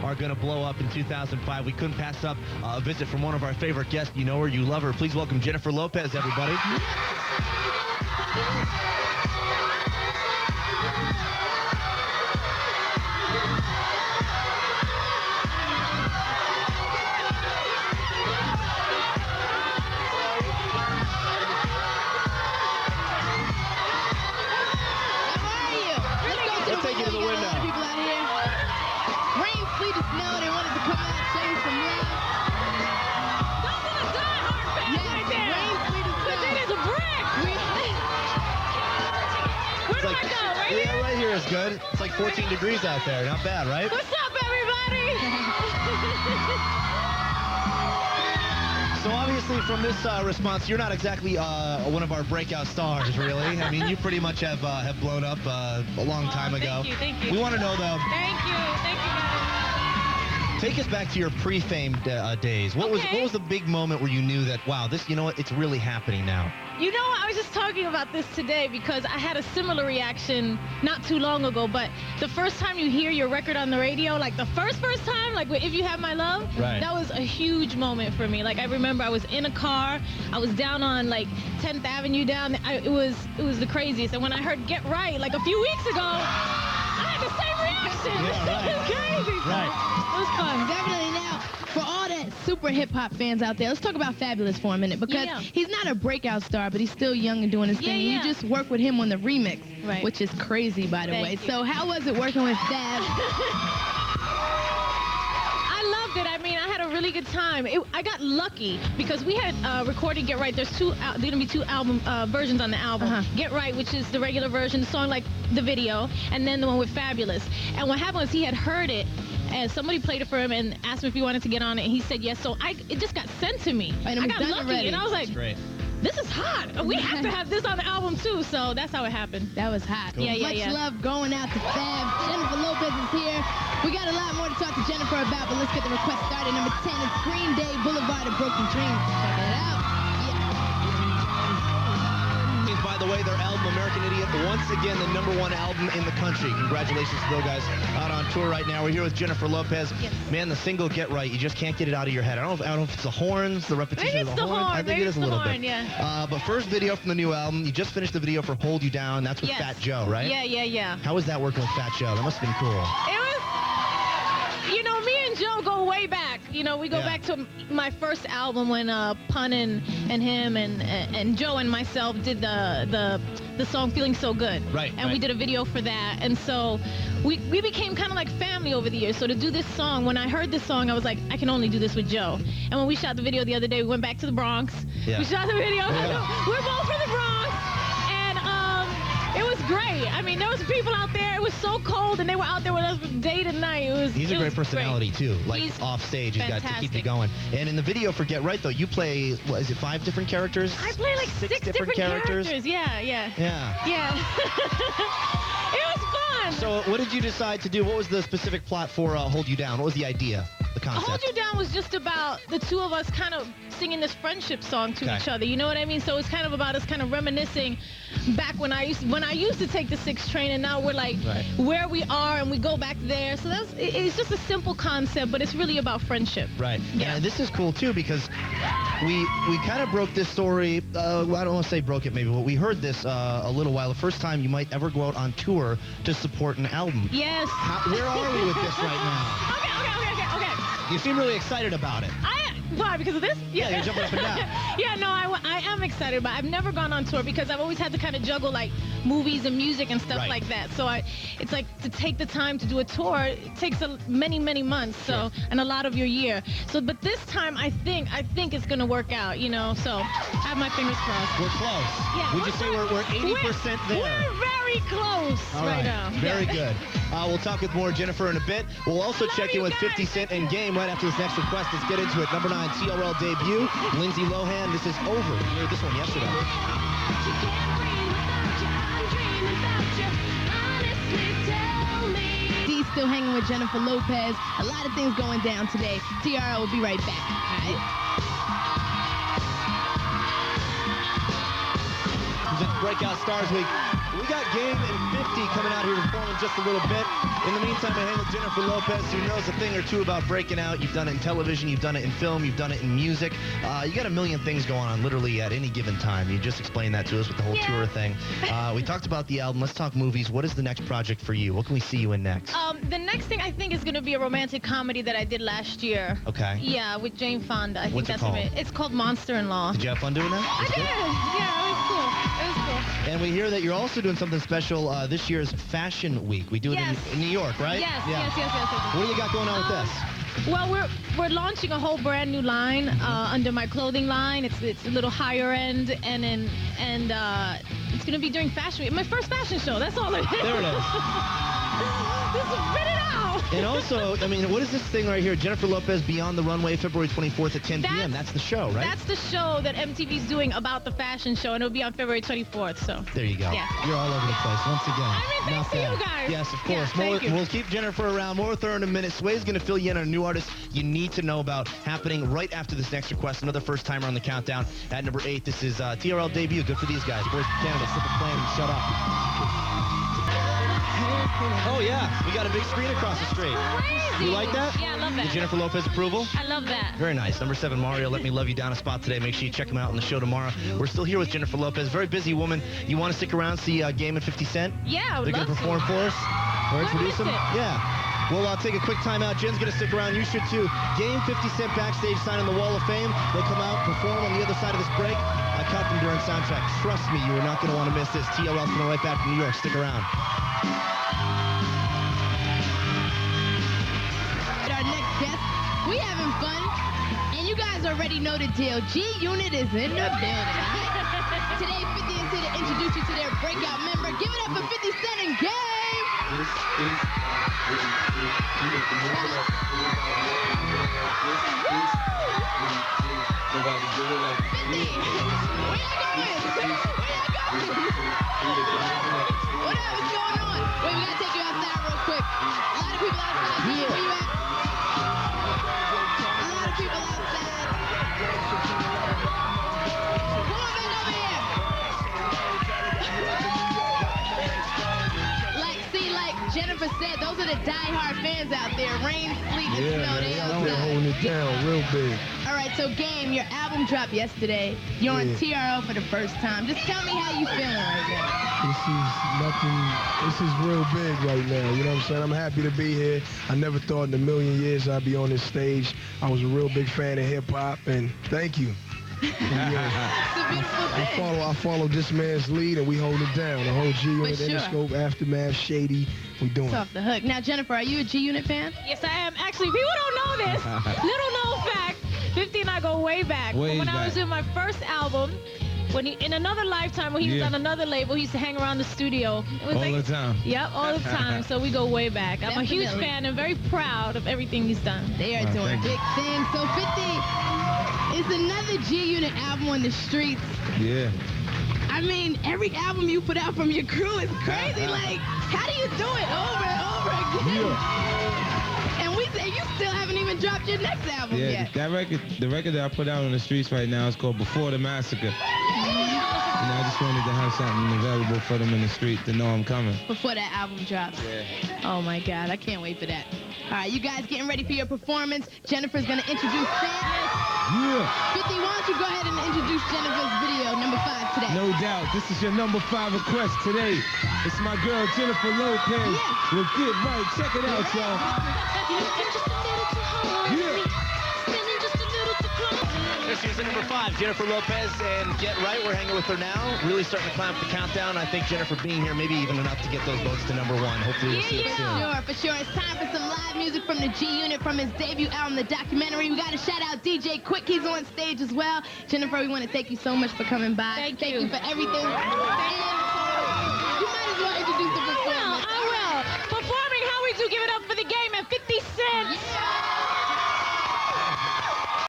are going to blow up in 2005. We couldn't pass up a visit from one of our favorite guests. You know her, you love her. Please welcome Jennifer Lopez, everybody. Yeah, right here is good. It's like 14 degrees out there. Not bad, right? What's up, everybody? So obviously from this response, you're not exactly one of our breakout stars, really. I mean, you pretty much have blown up a long time ago. Thank you. We want to know, though. Thank you, guys. Take us back to your pre-fame days. What was the big moment where you knew that, wow, this, you know what, it's really happening now? You know, I was just talking about this today because I had a similar reaction not too long ago, but the first time you hear your record on the radio, like the first time, like If You Have My Love, right. That was a huge moment for me. Like I remember I was in a car, I was down on like 10th Avenue down, it was the craziest. And when I heard Get Right, like a few weeks ago, I had the same reaction. Yeah, right. It was crazy. Right. It was fun. Definitely. Now, for all the super hip-hop fans out there, let's talk about Fabulous for a minute, because he's not a breakout star, but he's still young and doing his thing. Yeah. You just worked with him on the remix, right, which is crazy, by the way. So how was it working with Fab? I loved it. I mean, I had a really good time. I got lucky because we had recorded Get Right. There's going to be two album versions on the album. Get Right, which is the regular version, the song like the video, and then the one with Fabulous. And what happened was he had heard it, and somebody played it for him and asked him if he wanted to get on it, and he said yes. So it just got sent to me. And I got lucky, already. and I was like, this is hot. We have to have this on the album too. So that's how it happened. That was hot. Cool. Much love going out to Fab. Jennifer Lopez is here. We got a lot more to talk to Jennifer about, but let's get the request started. Number 10 is Green Day, Boulevard of Broken Dreams. Check it out. By the way, their album, American Idiot, once again the #1 album in the country. Congratulations to those guys out on tour right now. We're here with Jennifer Lopez. Yes. Man, the single Get Right, you just can't get it out of your head. I don't know if it's the horns, the repetition Maybe of the horn. I think it is a little bit. Yeah. But first video from the new album, you just finished the video for Hold You Down. That's with Fat Joe, right? Yeah. How was that working with Fat Joe? That must have been cool. It was, you know, me and Joe go way back. You know, we go back to my first album when Pun and him and Joe and myself did the song Feeling So Good. Right. And we did a video for that. And so we became kind of like family over the years. So to do this song, when I heard this song, I was like, I can only do this with Joe. And when we shot the video the other day, we went back to the Bronx. Yeah. We shot the video. We're both from the Bronx. And it was great. I mean, there was people out there. It was so cold, and they were out there with us day and night. He's a great personality, too. Like, he's off stage, he's got to keep you fantastic. going. And in the video for Get Right, though, you play, what is it, 5 different characters? I play like six different characters. Yeah. Yeah. It was fun. So what did you decide to do? What was the specific plot for Hold You Down? What was the idea, the concept? Hold You Down was just about the two of us kind of singing this friendship song to each other. You know what I mean? So it's kind of about us kind of reminiscing back when I used to take the 6 train, and now we're like where we are, and we go back there. So it's just a simple concept, but it's really about friendship. Right. Yeah. And this is cool too because we kind of broke this story. I don't want to say broke it maybe, but we heard this a little while. The first time you might ever go out on tour to support an album. Yes. Where are we with this right now? Okay. You seem really excited about it. Why? Because of this? Yeah, you're jumping up and down. Yeah, no, I am excited about it. I've never gone on tour because I've always had to kind of juggle like movies and music and stuff like that. So it's like to take the time to do a tour, it takes many months, so and a lot of your year. So, but this time I think it's gonna work out, you know. So I have my fingers crossed. We're close. Yeah. Would you say we're 80% there? We're very close right now. Very good. We'll talk with more Jennifer in a bit. We'll also check in with 50 Cent and Game right after this next request. Let's get into it. Number 9 TRL debut, Lindsay Lohan. This is Over. You heard this one yesterday. D's still hanging with Jennifer Lopez. A lot of things going down today. TRL will be right back. All right. Breakout Stars Week. We got Game and 50 coming out here to perform in just a little bit. In the meantime, I hang with Jennifer Lopez, who knows a thing or two about breaking out. You've done it in television, you've done it in film, you've done it in music. You got a million things going on literally at any given time. You just explained that to us with the whole tour thing. We talked about the album. Let's talk movies. What is the next project for you? What can we see you in next? The next thing I think is going to be a romantic comedy that I did last year. Okay. Yeah, with Jane Fonda. I What's think it that's called? it. It's called Monster-in-Law. Did you have fun doing that? I did. Yeah, it was cool. It was cool. And we hear that you're also doing something special this year's Fashion Week. We do it in New York, right? Yes, Yeah. yes. What do you got going on with this? Well, we're launching a whole brand new line under my clothing line. It's a little higher end, and it's gonna be during Fashion Week. My first fashion show. That's all it is. There it is. Just spit it out. And also, I mean, what is this thing right here? Jennifer Lopez Beyond the Runway, February 24th at 10 p.m. That's the show, right? That's the show that MTV's doing about the fashion show, and it'll be on February 24th. So there you go. Yeah. You're all over the place once again. I mean, thanks Not to bad. you guys. Yes, of course. Yeah, thank you. We'll keep Jennifer around. More with her in a minute. Sway's going to fill you in on a new artist you need to know about happening right after this next request. Another first timer on the countdown at number 8. This is TRL debut. Good for these guys. Boys from Canada, Sip a Plan and Shut Up. Oh, yeah. We got a big screen across the street. Crazy. You like that? Yeah, I love that. Did Jennifer Lopez approval? I love that. Very nice. Number 7, Mario, Let Me Love You down a spot today. Make sure you check him out on the show tomorrow. We're still here with Jennifer Lopez. Very busy woman. You want to stick around, see Game and 50 Cent? Yeah, I would They're love going to perform for us? Or introduce them? missed it. Yeah. We'll take a quick time out. Jen's going to stick around. You should too. Game 50 Cent backstage sign on the Wall of Fame. They come out, perform on the other side of this break. I caught them during soundtrack. Trust me, you are not going to want to miss this. TLL's coming right back from New York. Stick around. Our next guest, we having fun, and you guys already know the deal. G-Unit is in the building. Today, 50 is here to introduce you to their breakout member. Give it up for 50 Cent and Game. 50, where y'all going? What up? What's going on? Wait, we gotta take you outside real quick. A lot of people outside. Where you at? A lot of people outside. Come on back over here. Like Jennifer said, those are the die-hard fans out there. Rain, sleet, and snow, they out there outside. holding it down real big. All right, so Game, your album dropped yesterday. You're on TRL for the first time. Just tell me how you feeling right now. This is real big right now. You know what I'm saying? I'm happy to be here. I never thought in a million years I'd be on this stage. I was a real big fan of hip-hop, and thank you. It's a beautiful thing. I follow this man's lead, and we hold it down. The whole G-Unit, For sure. Interscope, Aftermath, Shady, we doing It's it. off the hook. Now, Jennifer, are you a G-Unit fan? Yes, I am. Actually, people don't know this. Little known fact, 50 and I go way back. Way when back. I was doing my first album, in another lifetime when he was on another label, he used to hang around the studio. It was All the time. Yep, all the time. So we go way back. I'm a huge Definitely. fan and very proud of everything he's done. They are doing thank you. big things. So 50 is another G-Unit album on the streets. Yeah. I mean, every album you put out from your crew is crazy. Like, how do you do it over and over again? And we say you still haven't even dropped your next album Yeah, yet. the record that I put out on the streets right now is called Before the Massacre. You know, I just wanted to have something available for them in the street to know I'm coming. Before that album drops. Yeah. Oh my God, I can't wait for that. All right, you guys getting ready for your performance. Jennifer's gonna introduce Sam. Yeah. 50, why don't you go ahead and introduce Jennifer's video, number 5 today. No doubt. This is your number 5 request today. It's my girl Jennifer Lopez. Yeah. With Get Right. Check it out, y'all. Yeah. There she is at number 5, Jennifer Lopez, and Get Right. We're hanging with her now. Really starting to climb up the countdown. I think Jennifer being here maybe even enough to get those votes to number 1. Hopefully we'll see it soon. For sure. It's time for some live music from the G-Unit from his debut album, The Documentary. We got to shout out DJ Quick. He's on stage as well. Jennifer, we want to thank you so much for coming by. Thank you you. for everything. And